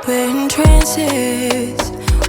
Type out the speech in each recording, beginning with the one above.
We're in trances,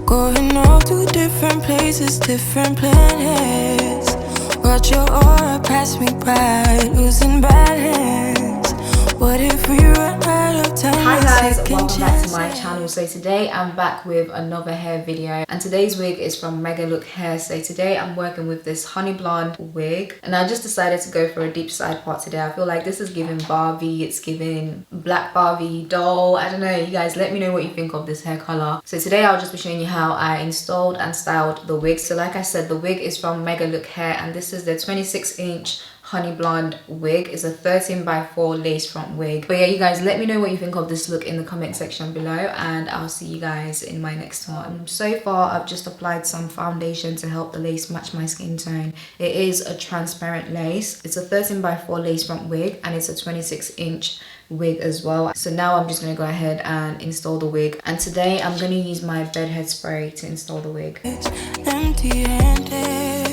going off to different places, different planets. Watch your aura pass me by, losing balance. What if we run out of time? Hi guys, welcome back to my channel. So today I'm back with another hair video, and today's wig is from Megalook Hair. So today I'm working with this honey blonde wig, and I just decided to go for a deep side part today. I feel like this is giving Barbie, it's giving black Barbie doll. I don't know, you guys let me know what you think of this hair color. So today I'll just be showing you how I installed and styled the wig. So like I said, the wig is from Megalook Hair, and this is the 26-inch honey blonde wig. Is a 13x4 lace front wig. But yeah, you guys let me know what you think of this look in the comment section below, and I'll see you guys in my next one. So far I've just applied some foundation to help the lace match my skin tone. It is a transparent lace. It's a 13x4 lace front wig, and it's a 26-inch wig as well. So now I'm just going to go ahead and install the wig, and today I'm going to use my bed head spray to install the wig. It's empty-handed.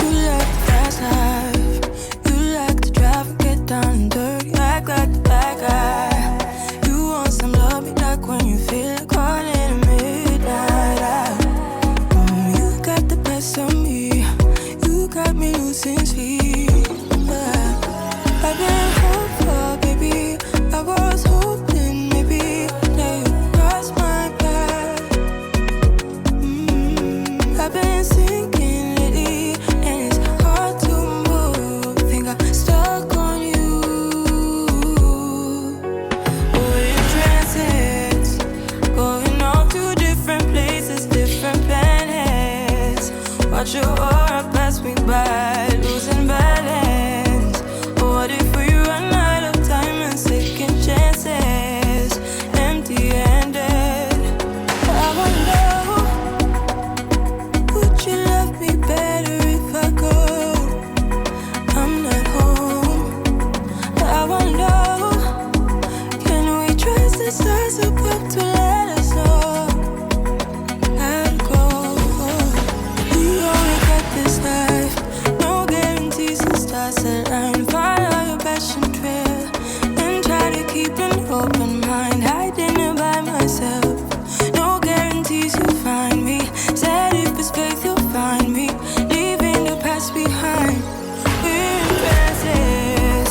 You like the fast life. Down and dirty, act like the bad guy. You want some love, be like when you feel like caught in the midnight. You got the best of me, you got me losing sleep. I've been hopeful, baby, I was hoping maybe that you crossed my path. I've been sinking lately, and it's hard to move. Think I'm stuck on watch your aura pass me by, losing balance. What if we run out of time and second chances? Empty-handed. I wonder, would you love me better if I go? I'm not home. I wonder, can we trust the stars above to let us know? And follow your passion trail, and try to keep an open mind. I didn't by myself. No guarantees you'll find me. Said if it's faith you'll find me. Leaving the past behind. We're in trances,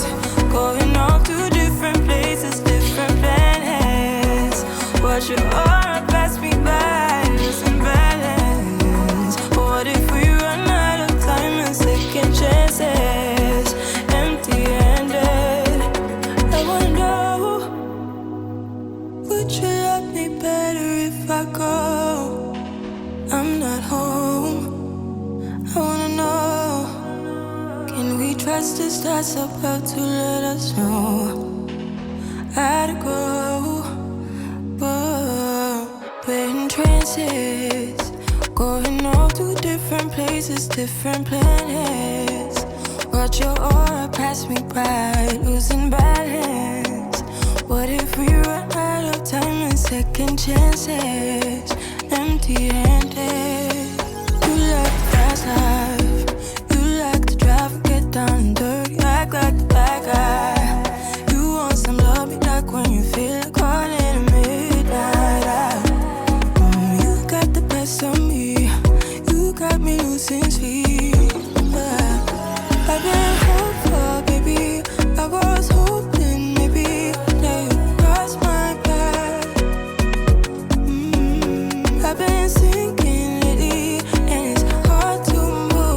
going off to different places, different planets. Watch your aura pass me by, losing balance. What if we run out of time and second chances? I'm not home. I wanna know, can we trust the stars about to let us know? I'd go, we're in trances, going off to different places, different planets. Watch your aura pass me by, losing balance. What if we run out of time and second chances? Empty-handed. You like the fast life. You like to drive and get down and dirty, act like the bad guy. You want some love, be like when you feel like caught in the midnight. You got the best of me, you got me losing sleep. I've been hopeful, baby, I was hoping maybe that you crossed my path. I've been sinking lately, and it's hard to move.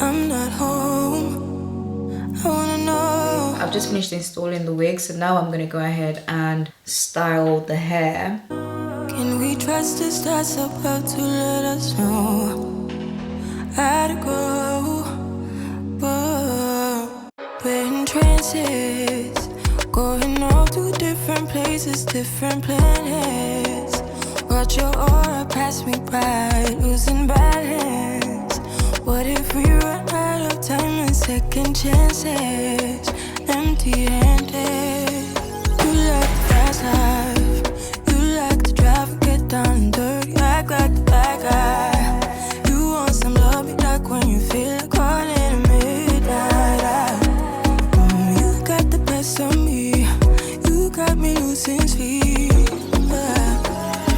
I'm not home. I wanna know. I've just finished installing the wig, so now I'm gonna go ahead and style the hair. Can we trust the stars above to let us know how to go? Whoa. We're in trances, going off to different places, different planets. Watch your aura pass me by, losing balance. What if we run out of time and second chances? Empty-handed. You like the fast life, you like to drive and get down and dirty, act like the bad guy. You want some love, be like when you feel like calling at midnight. You got the best of me, you got me losing sleep.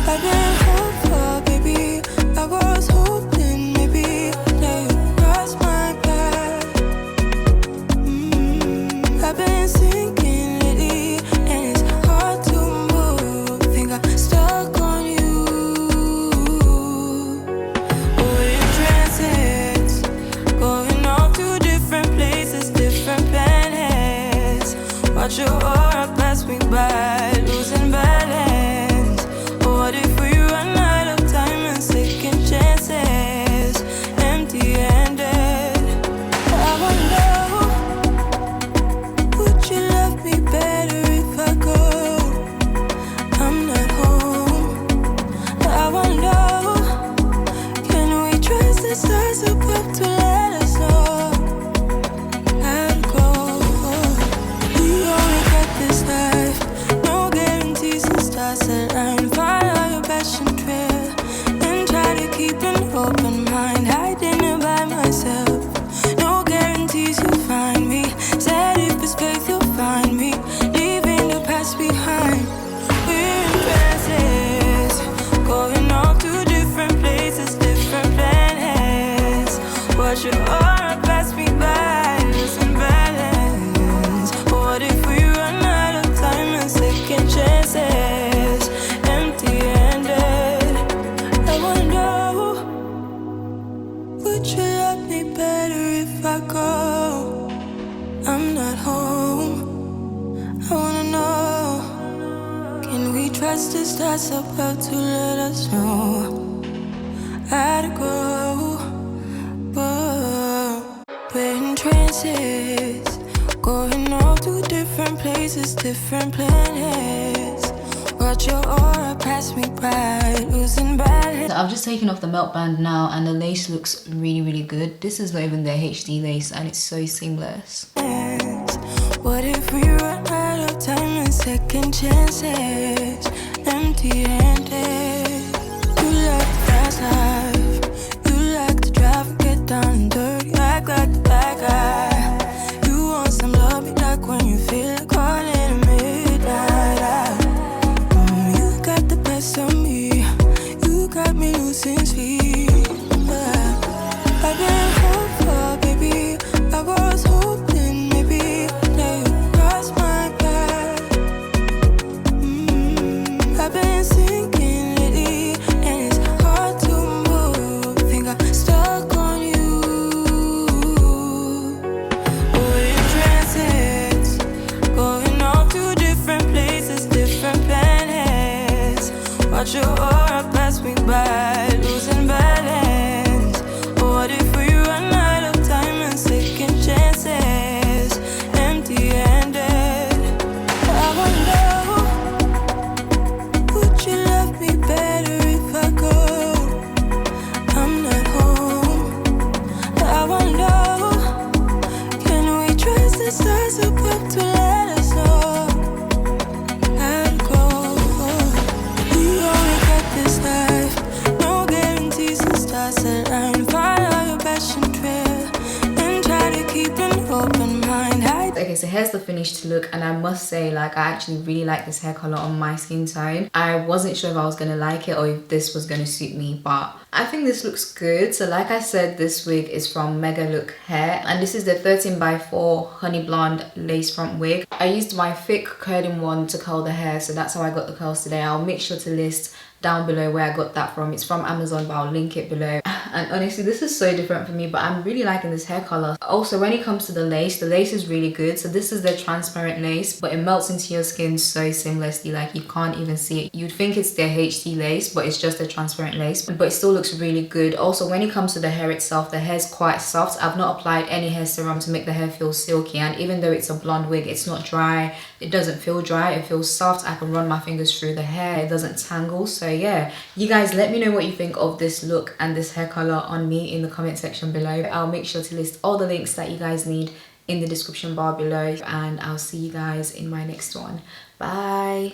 I've been hopeful, baby, I was hoping maybe that you crossed my path. I've been sinking lately, and it's hard to move. Think I'm stuck on you. We're in trances, going off to different places, different planets. Watch your aura pass me by, losing balance. What if we run out of time and second chances? Empty-handed. I wonder, would you love me better if I go? I'm not home. I wonder, can we trust the stars above to let us know how to go? We only got this life, no guarantees and stars align. Follow your passion trail and try to keep an open mind. Hiding by myself, no guarantees you'll find me. Said if it's faith you'll find me, leaving the past behind. We're in trances, going off to different places, different planets. Watch your aura pass me by, losing balance. What if we run out of time and second chances? Empty-handed. I wonder, would you love me better if I go? I'm not home. I wanna know, can we trust the stars above to let us know how to go? Whoa. We're in trances, going off to different places, different planets. Watch your aura pass me by, losing balance. So I've just taken off the melt band now, and the lace looks really good. This is not even the HD lace, and it's so seamless. What if we run out of time and second chances? Empty-handed. You like the fast life, you like to drive and get down and dirty, act like the bad guy. You want some love, be like when you feel like calling at midnight. You got the best of me, you got me losing sleep. I've been hopeful, baby, I was hoping maybe that you crossed my path. I've been sinking lately, and it's hard to move. Think I'm stuck on you. We're in trances, going off to different places, different planets. Watch your aura pass me by, losing balance. What if we run out of time and second chances? Empty-handed. I wonder, would you love me better if I go? I'm not home. I wonder, can we trust the stars above to let us know how to go? We only got this life, no guarantees and stars align. Follow your passion trail and try to keep an open mind. Okay, so here's the finished look, and I must say, like, I actually really like this hair color on my skin tone. I wasn't sure if I was gonna like it or if this was gonna suit me, but I think this looks good. So like I said, this wig is from Megalook Hair, and this is the 13x4 honey blonde lace front wig. I used my thick curling one to curl the hair, so that's how I got the curls today. I'll make sure to list down below where I got that from. It's from Amazon, but I'll link it below. And honestly, this is so different for me, but I'm really liking this hair color. Also, when it comes to the lace is really good. So this is the transparent lace, but it melts into your skin so seamlessly, like you can't even see it. You'd think it's their HT lace, but it's just a transparent lace, but it still looks really good. Also, when it comes to the hair itself, the hair's quite soft. I've not applied any hair serum to make the hair feel silky, and even though it's a blonde wig, it's not dry. It doesn't feel dry, it feels soft. I can run my fingers through the hair, it doesn't tangle. So yeah, you guys let me know what you think of this look and this hair color on me in the comment section below. I'll make sure to list all the links that you guys need in the description bar below, and I'll see you guys in my next one. Bye.